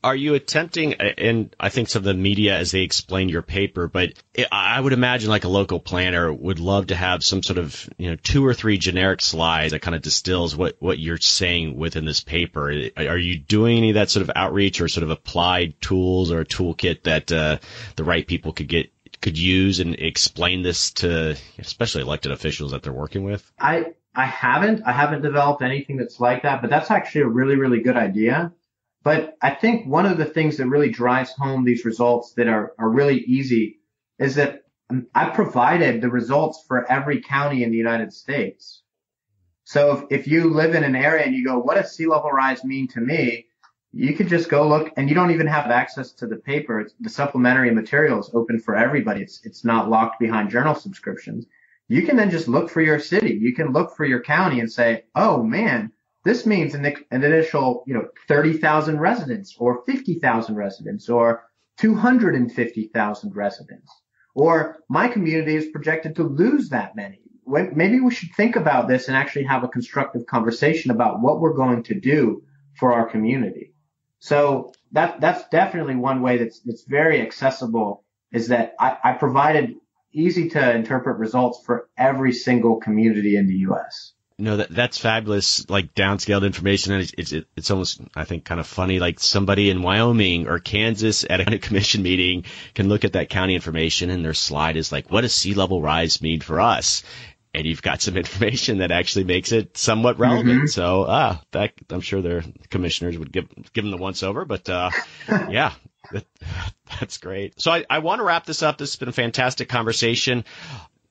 Are you attempting, and I think some of the media as they explain your paper, but I would imagine like a local planner would love to have some sort of, 2 or 3 generic slides that kind of distills what you're saying within this paper. Are you doing any of that sort of outreach or sort of applied tools or a toolkit that the right people could use and explain this to especially elected officials that they're working with? I haven't developed anything that's like that, but that's actually a really, really good idea. But I think one of the things that really drives home these results that are really easy is that I provided the results for every county in the United States. So if you live in an area and you go, what does sea level rise mean to me? You could just go look, and you don't even have access to the paper. The supplementary material is open for everybody. It's not locked behind journal subscriptions. You can then just look for your city. You can look for your county and say, oh man, this means an initial, 30,000 residents or 50,000 residents or 250,000 residents. Or my community is projected to lose that many. Maybe we should think about this and actually have a constructive conversation about what we're going to do for our community. So that's definitely one way that's very accessible, is that I provided easy to interpret results for every single community in the U.S. No, that's fabulous, like downscaled information. And it's almost, I think, kind of funny, like somebody in Wyoming or Kansas at a county commission meeting can look at that county information and their slide is like, what does sea level rise mean for us? And you've got some information that actually makes it somewhat relevant. Mm-hmm. So, I'm sure their commissioners would give them the once over, but, yeah, that's great. So I want to wrap this up. This has been a fantastic conversation.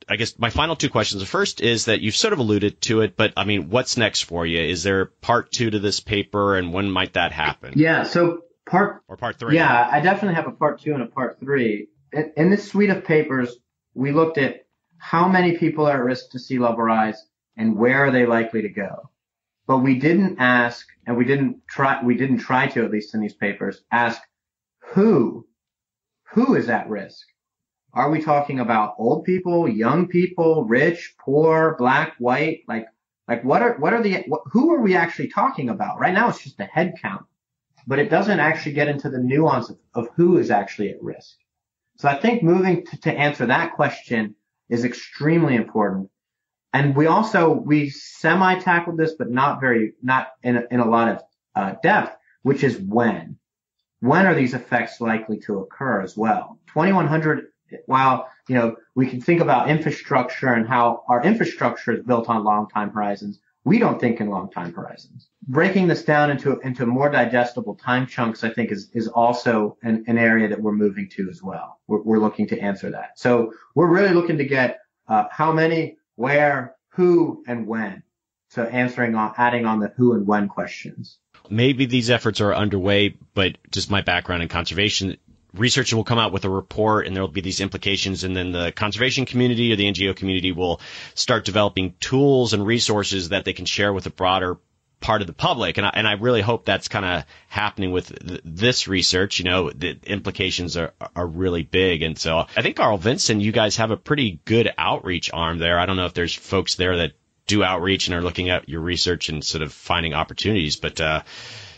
I guess my final 2 questions. The first is that you've sort of alluded to it, but I mean, what's next for you? Is there part 2 to this paper, and when might that happen? Yeah, so part 3. Yeah, I definitely have a part 2 and a part 3. In this suite of papers, we looked at how many people are at risk to sea level rise and where are they likely to go. But we didn't ask, and we didn't try to, at least in these papers, ask who is at risk. Are we talking about old people, young people, rich, poor, black, white? Like who are we actually talking about? Right now it's just a head count, but it doesn't actually get into the nuance of who is actually at risk. So I think moving to answer that question is extremely important. And we semi-tackled this, but not in a lot of depth, which is when. When are these effects likely to occur as well? 2100, while, we can think about infrastructure and how our infrastructure is built on long time horizons, we don't think in long time horizons. Breaking this down into more digestible time chunks, I think is also an area that we're moving to as well. We're looking to answer that. So we're really looking to get, how many, where, who, and when. So adding on the who and when questions. Maybe these efforts are underway, but just my background in conservation, researchers will come out with a report and there will be these implications, and then the conservation community or the NGO community will start developing tools and resources that they can share with a broader part of the public. And I really hope that's kind of happening with this research. The implications are really big. And so I think, Carl, Vinson, you guys have a pretty good outreach arm there. I don't know if there's folks there that do outreach and are looking at your research and sort of finding opportunities, but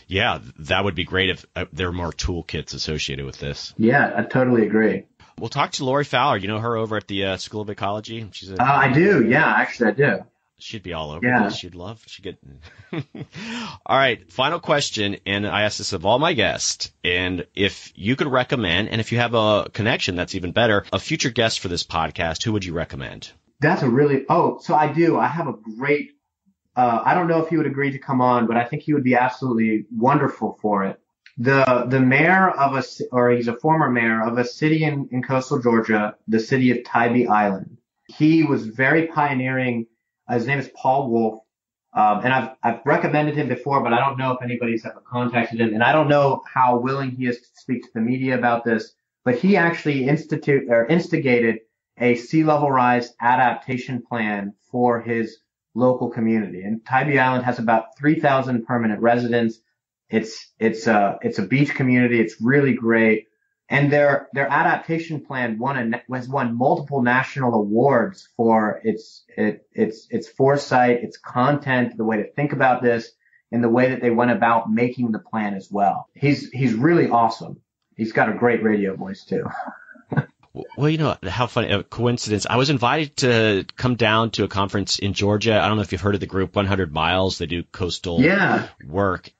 yeah, that would be great if there were more toolkits associated with this. Yeah, I totally agree. We'll talk to Lori Fowler. You know her over at the School of Ecology? I do. Yeah, actually I do. She'd be all over this. She'd get. All right. Final question. And I ask this of all my guests. And if you could recommend, and if you have a connection, that's even better, a future guest for this podcast, who would you recommend? So I do. I have a great, I don't know if he would agree to come on, but I think he would be absolutely wonderful for it. The mayor he's a former mayor of a city in coastal Georgia, the city of Tybee Island. He was very pioneering. His name is Paul Wolf. And I've recommended him before, but I don't know if anybody's ever contacted him. And I don't know how willing he is to speak to the media about this, but he actually instigated a sea level rise adaptation plan for his local community. And Tybee Island has about 3,000 permanent residents. It's a beach community. It's really great. And their adaptation plan has won multiple national awards for its foresight, its content, the way to think about this. in the way that they went about making the plan as well. He's really awesome. He's got a great radio voice too. Well, you know, how funny, a coincidence. I was invited to come down to a conference in Georgia. I don't know if you've heard of the group 100 Miles. They do coastal work.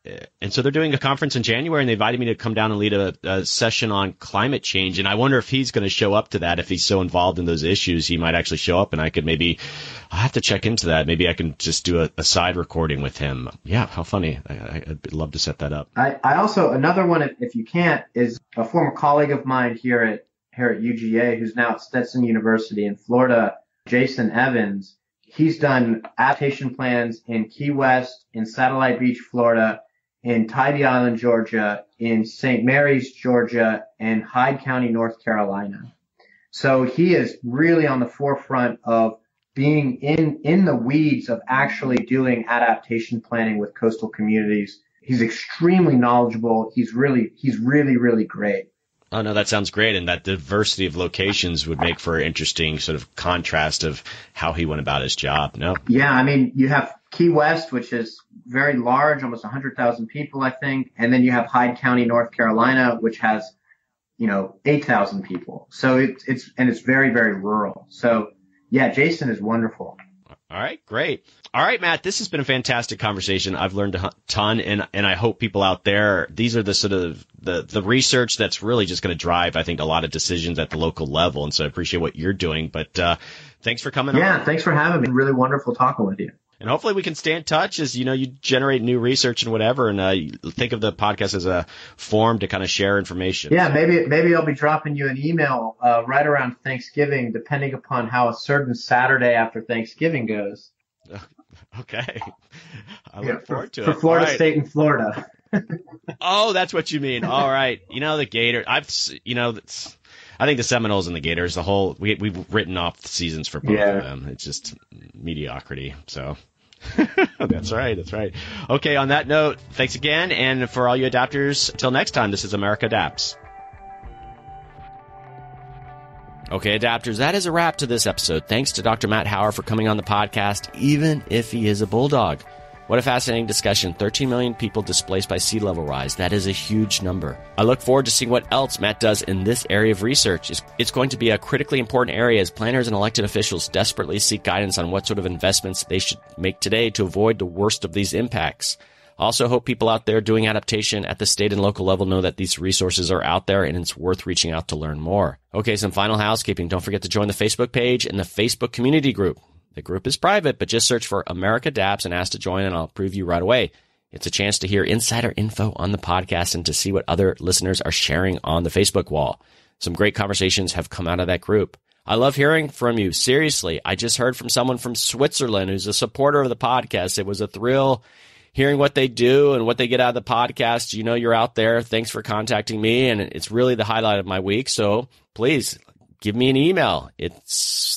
And so they're doing a conference in January, and they invited me to come down and lead a session on climate change. And I wonder if he's going to show up to that. If he's so involved in those issues, he might actually show up, and I could I'll have to check into that. Maybe I can just do a side recording with him. Yeah, how funny. I'd love to set that up. I also, another one, if you can't, is a former colleague of mine here at UGA, who's now at Stetson University in Florida, Jason Evans. He's done adaptation plans in Key West, in Satellite Beach, Florida, in Tybee Island, Georgia, in St. Mary's, Georgia, and Hyde County, North Carolina. So he is really on the forefront of being in the weeds of actually doing adaptation planning with coastal communities. He's extremely knowledgeable. He's really, really great. Oh, no, that sounds great. And that diversity of locations would make for an interesting sort of contrast of how he went about his job. No? Yeah, I mean, you have Key West, which is very large, almost 100,000 people, I think. And then you have Hyde County, North Carolina, which has, 8,000 people. So it's very, very rural. So yeah, Jason is wonderful. All right, great. All right, Matt, this has been a fantastic conversation. I've learned a ton, and I hope people out there, these are the sort of the research that's really just going to drive, I think, a lot of decisions at the local level. And so I appreciate what you're doing. But thanks for coming on. Yeah, thanks for having me. Really wonderful talking with you. And hopefully we can stay in touch as, you generate new research and whatever, and think of the podcast as a forum to kind of share information. Yeah, maybe I'll be dropping you an email right around Thanksgiving, depending upon how a certain Saturday after Thanksgiving goes. Okay. I look forward to it. For Florida State and Florida. Oh, that's what you mean. All right. The Gator, I think the Seminoles and the Gators, we've written off the seasons for both of them. It's just mediocrity. So that's right. Okay. On that note, thanks again. And for all you adapters, until next time, this is America Adapts. Okay, adapters, that is a wrap to this episode. Thanks to Dr. Matt Hauer for coming on the podcast, even if he is a bulldog. What a fascinating discussion. 13 million people displaced by sea level rise. That is a huge number. I look forward to seeing what else Matt does in this area of research. It's going to be a critically important area as planners and elected officials desperately seek guidance on what sort of investments they should make today to avoid the worst of these impacts. I also hope people out there doing adaptation at the state and local level know that these resources are out there and it's worth reaching out to learn more. Okay, some final housekeeping. Don't forget to join the Facebook page and the Facebook community group. The group is private, but just search for America Adapts and ask to join, and I'll approve you right away. It's a chance to hear insider info on the podcast and to see what other listeners are sharing on the Facebook wall. Some great conversations have come out of that group. I love hearing from you. Seriously, I just heard from someone from Switzerland who's a supporter of the podcast. It was a thrill hearing what they do and what they get out of the podcast. You're out there. Thanks for contacting me, and it's really the highlight of my week. So please give me an email. It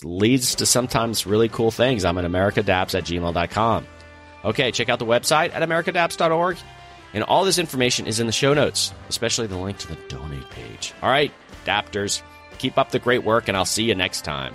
leads to sometimes really cool things. I'm at americadapts@gmail.com. Okay, check out the website at americadapts.org. And all this information is in the show notes, especially the link to the donate page. All right, adapters, keep up the great work, and I'll see you next time.